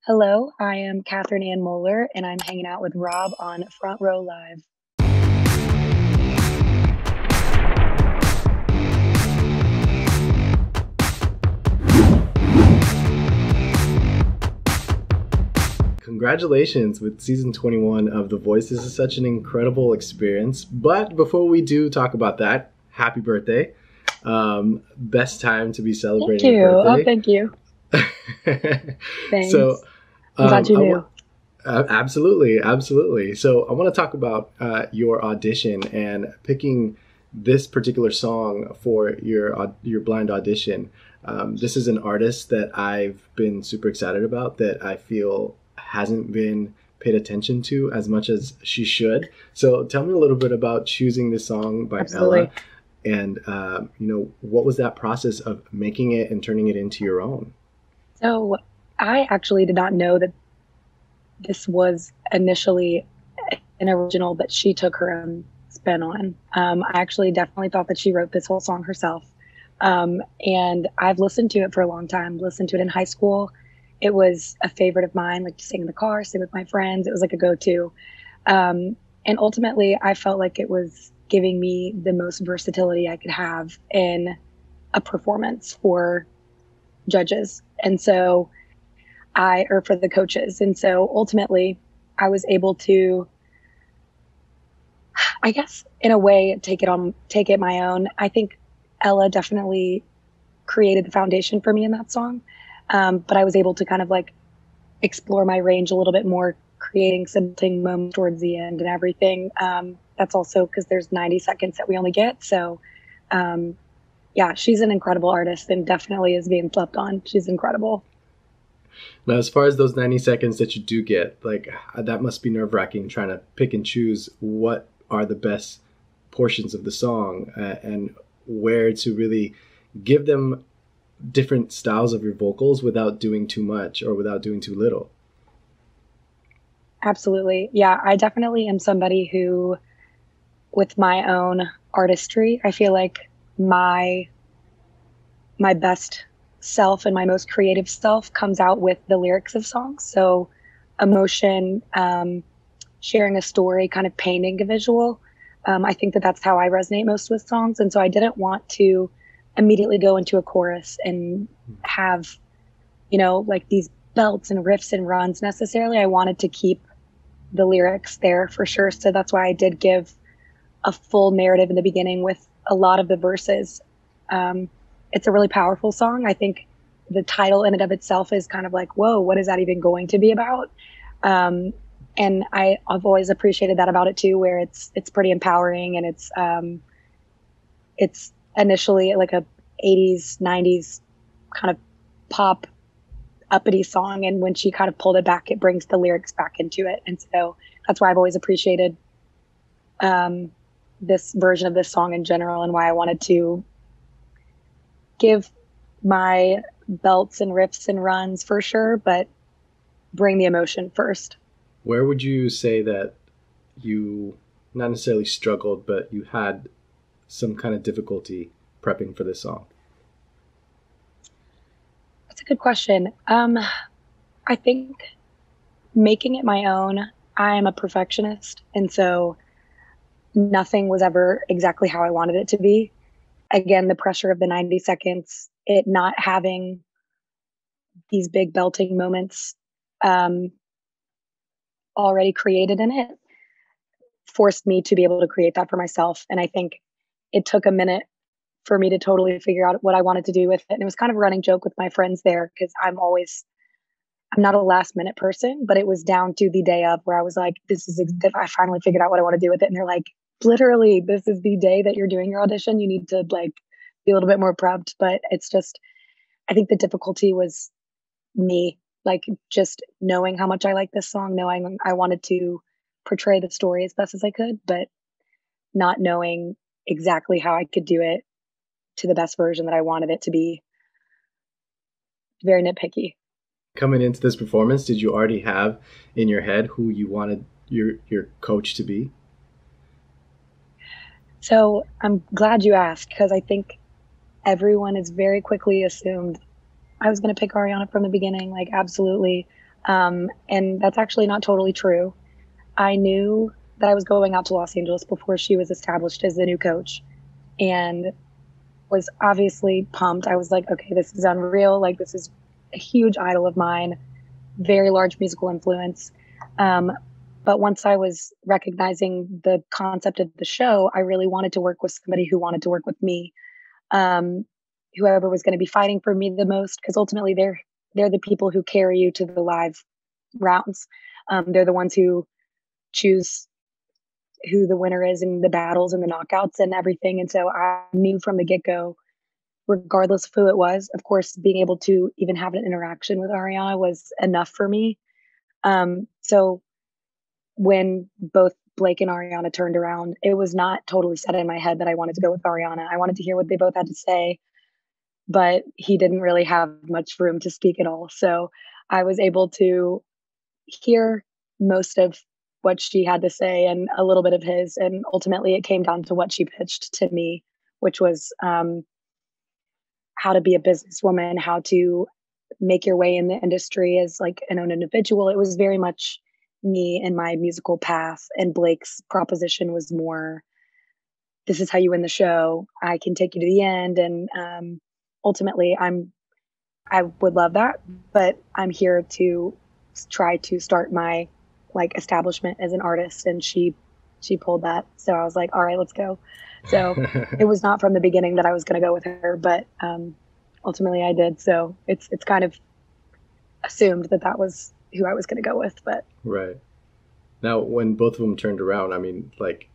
Hello, I am Katherine Ann Mohler, and I'm hanging out with Rob on Front Row Live. Congratulations with season 21 of The Voice. This is such an incredible experience. But before we do talk about that, happy birthday. Best time to be Thank celebrating you. a Oh, birthday. thank you. Thanks. So, I'm glad you I knew. absolutely, absolutely. So I want to talk about your audition and picking this particular song for your blind audition. This is an artist that I've been super excited about that I feel hasn't been paid attention to as much as she should. So tell me a little bit about choosing this song by Ella, Absolutely. and what was that process of making it and turning it into your own? So, I actually did not know that this was initially an original that she took her own spin on. I actually definitely thought that she wrote this whole song herself. And I've listened to it for a long time, listened to it in high school. It was a favorite of mine, like to sing in the car, sing with my friends. It was like a go to. And ultimately, I felt like it was giving me the most versatility I could have in a performance for judges. And so or for the coaches. And so ultimately, I was able to, I guess, in a way, take it my own. I think Ella definitely created the foundation for me in that song. But I was able to kind of like explore my range a little bit more, creating something moments towards the end and everything. That's also because there's 90 seconds that we only get. So, um, yeah, she's an incredible artist and definitely is being slept on. She's incredible. Now, as far as those 90 seconds that you do get, like that must be nerve wracking trying to pick and choose what are the best portions of the song and where to really give them different styles of your vocals without doing too much or without doing too little. Absolutely. Yeah, I definitely am somebody who, with my own artistry, I feel like my my best self and my most creative self comes out with the lyrics of songs. So emotion, sharing a story, kind of painting a visual. I think that that's how I resonate most with songs. And so I didn't want to immediately go into a chorus and have, like these belts and riffs and runs necessarily. I wanted to keep the lyrics there for sure. So that's why I did give a full narrative in the beginning with a lot of the verses. Um, it's a really powerful song. I think the title in and of itself is kind of like, whoa, what is that even going to be about? Um, and I've always appreciated that about it too, where it's pretty empowering and it's initially like a 80s, 90s kind of pop uppity song, and when she kind of pulled it back, it brings the lyrics back into it, and so that's why I've always appreciated um, this version of this song in general, and why I wanted to give my belts and riffs and runs for sure, but bring the emotion first. Where would you say that you not necessarily struggled, but you had some kind of difficulty prepping for this song? That's a good question. I think making it my own, I am a perfectionist, and so nothing was ever exactly how I wanted it to be. Again, the pressure of the 90 seconds, it not having these big belting moments um, already created in it forced me to be able to create that for myself. And I think it took a minute for me to totally figure out what I wanted to do with it. And it was kind of a running joke with my friends there because I'm not a last minute person, but it was down to the day of where I was like, I finally figured out what I want to do with it. And they're like, literally, this is the day that you're doing your audition. You need to like be a little bit more prepped. But it's just, I think the difficulty was me, like just knowing how much I like this song, knowing I wanted to portray the story as best as I could, but not knowing exactly how I could do it to the best version that I wanted it to be. Very nitpicky. Coming into this performance, did you already have in your head who you wanted your coach to be? So I'm glad you asked because I think everyone has very quickly assumed I was going to pick Ariana from the beginning. Like, absolutely. And that's actually not totally true. I knew that I was going out to Los Angeles before she was established as the new coach, and was obviously pumped. I was like, okay, this is unreal. Like, this is a huge idol of mine, very large musical influence. Um, but once I was recognizing the concept of the show, I really wanted to work with somebody who wanted to work with me. Um, Whoever was going to be fighting for me the most, because ultimately they're the people who carry you to the live rounds. They're the ones who choose who the winner is in the battles and the knockouts and everything. And so I knew from the get go, regardless of who it was, of course, being able to even have an interaction with Ariana was enough for me. So when both Blake and Ariana turned around, it was not totally set in my head that I wanted to go with Ariana. I wanted to hear what they both had to say, but he didn't really have much room to speak at all. So I was able to hear most of what she had to say and a little bit of his. And ultimately, it came down to what she pitched to me, which was how to be a businesswoman, how to make your way in the industry as like an own individual. It was very much me and my musical path. And Blake's proposition was more, this is how you win the show. I can take you to the end. And ultimately, I would love that, but I'm here to try to start my like establishment as an artist. And she pulled that. So I was like, all right, let's go. So it was not from the beginning that I was going to go with her, but ultimately I did. So it's kind of assumed that that was who I was going to go with. But Right. Now, when both of them turned around, I mean, like,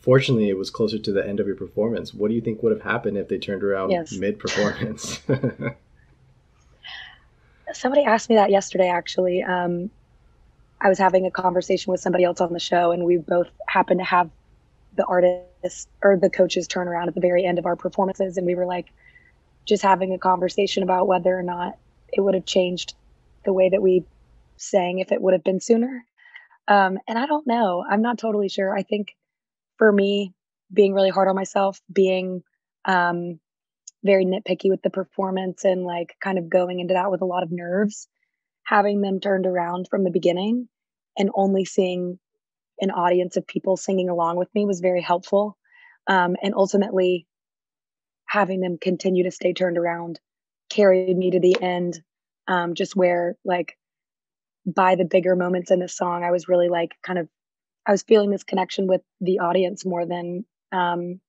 fortunately, it was closer to the end of your performance. What do you think would have happened if they turned around yes, mid performance? somebody asked me that yesterday. Actually, I was having a conversation with somebody else on the show, and we both happened to have the artists or the coaches turn around at the very end of our performances, and we were like just having a conversation about whether or not it would have changed the way that we sang if it would have been sooner. And I don't know. I'm not totally sure. I think for me, being really hard on myself, being um, very nitpicky with the performance and like kind of going into that with a lot of nerves, having them turned around from the beginning and only seeing an audience of people singing along with me was very helpful. And ultimately, having them continue to stay turned around carried me to the end, just where like by the bigger moments in the song, I was really like kind of I was feeling this connection with the audience um,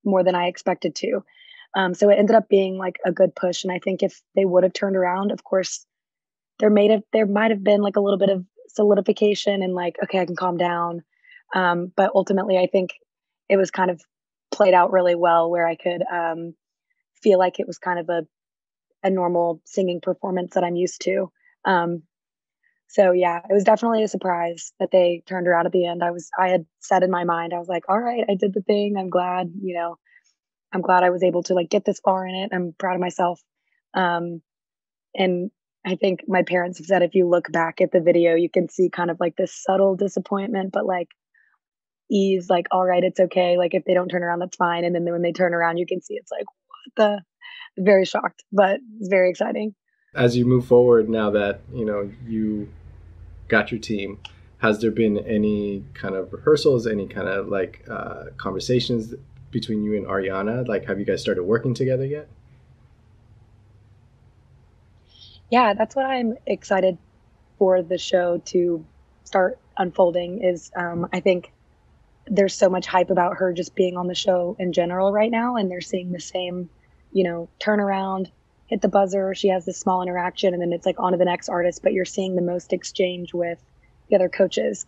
more than I expected to. So it ended up being like a good push. And I think if they would have turned around, of course, there might have been like a little bit of solidification and like, okay, I can calm down. But ultimately, I think it was kind of played out really well where I could feel like it was kind of a normal singing performance that I'm used to. Um, so yeah, it was definitely a surprise that they turned around at the end. I had said in my mind, I was like, all right, I did the thing. I'm glad, I'm glad I was able to like get this far in it. I'm proud of myself. Um, and I think my parents have said if you look back at the video, you can see kind of like this subtle disappointment, but like ease, like, all right, it's okay. Like if they don't turn around, that's fine. And then when they turn around, you can see it's like, what the very shocked, but it's very exciting. As you move forward, now that you got your team, has there been any kind of rehearsals, any kind of like conversations between you and Ariana? Like, have you guys started working together yet? Yeah, that's what I'm excited for the show to start unfolding is I think there's so much hype about her just being on the show in general right now, and they're seeing the same, turnaround, hit the buzzer, she has this small interaction, and then it's like on to the next artist, but you're seeing the most exchange with the other coaches.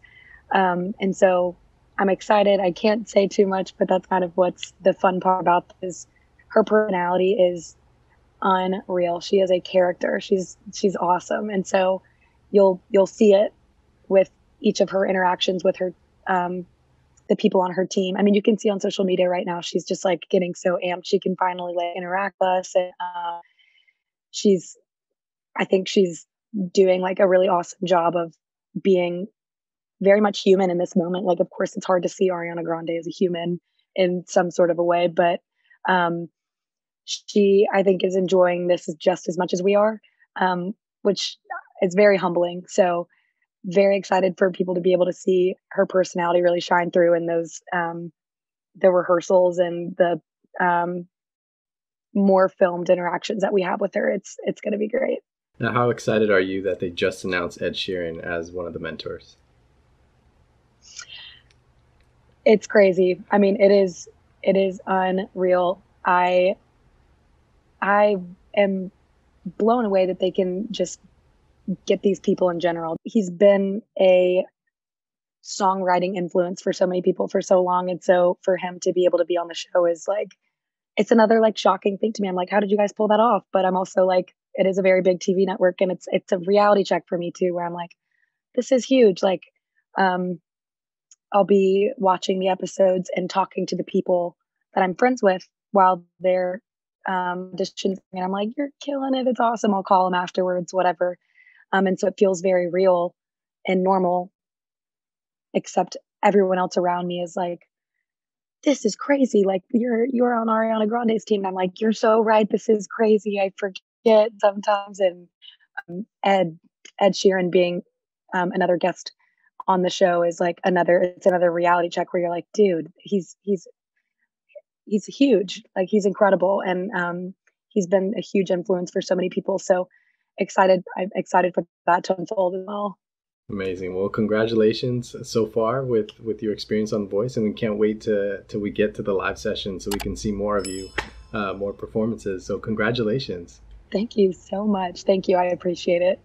And so I'm excited. I can't say too much, but that's kind of what's the fun part about this. Her personality is unreal. She is a character. She's awesome. And so you'll see it with each of her interactions with her the people on her team. I mean, you can see on social media right now she's just like getting so amped she can finally like interact with us, and she's I think she's doing like a really awesome job of being very much human in this moment. Like, of course, it's hard to see Ariana Grande as a human in some sort of a way, but um, she, I think, is enjoying this just as much as we are, which it's very humbling. So very excited for people to be able to see her personality really shine through in those the rehearsals and the um, more filmed interactions that we have with her. It's going to be great. Now, how excited are you that they just announced Ed Sheeran as one of the mentors? It's crazy. I mean, it is unreal. I am blown away that they can just get these people in general. He's been a songwriting influence for so many people for so long, and so for him to be able to be on the show is like, it's another like shocking thing to me. I'm like, how did you guys pull that off? But I'm also like, it is a very big TV network, and it's a reality check for me too, where I'm like, this is huge. Like, um, I'll be watching the episodes and talking to the people that I'm friends with while they're auditioning, and I'm like, you're killing it. It's awesome. I'll call them afterwards, whatever. And so it feels very real and normal, except everyone else around me is like, this is crazy. Like you're on Ariana Grande's team. And I'm like, you're so right. This is crazy. I forget sometimes. And Ed Ed Sheeran being another guest on the show is like another reality check where you're like, dude, he's huge. Like he's incredible. And he's been a huge influence for so many people. So I'm excited for that to unfold as well. Amazing. Well, congratulations so far with your experience on The Voice, and we can't wait to till we get to the live session so we can see more of you, more performances. So congratulations. Thank you so much. Thank you. I appreciate it.